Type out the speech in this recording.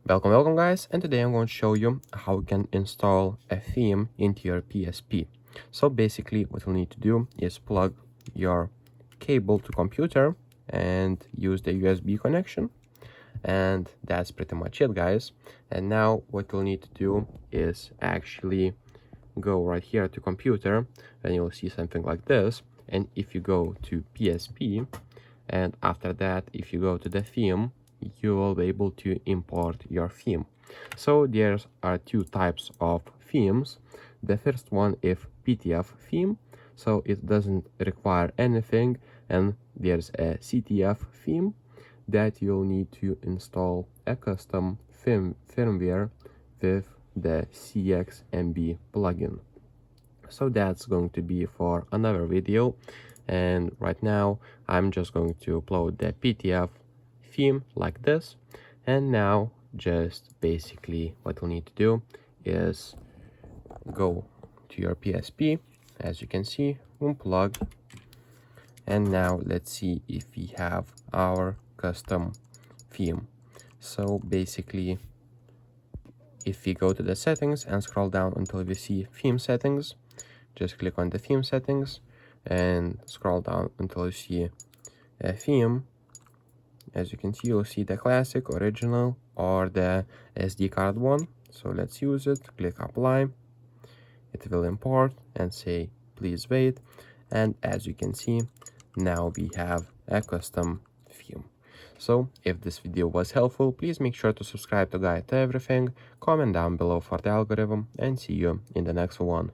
Welcome guys, and today I'm going to show you how you can install a theme into your PSP. So basically what you'll need to do is plug your cable to computer and use the USB connection, and that's pretty much it guys. And now what you'll need to do is actually go right here to computer and you'll see something like this. And if you go to PSP, and after that if you go to the theme, you will be able to import your theme. So there are two types of themes. The first one is PTF theme, so it doesn't require anything, and there's a CTF theme that you'll need to install a custom firmware with the CXMB plugin. So that's going to be for another video, and right now I'm just going to upload the PTF theme like this. And now just basically what you'll need to do is go to your PSP, as you can see, unplug, and now let's see if we have our custom theme. So basically if we go to the settings and scroll down until we see theme settings, just click on the theme settings and scroll down until you see a theme. As you can see, you'll see the classic, original, or the SD card one. So let's use it. Click apply. It will import and say please wait. And as you can see, now we have a custom theme. So if this video was helpful, please make sure to subscribe to Guide to Everything, comment down below for the algorithm, and see you in the next one.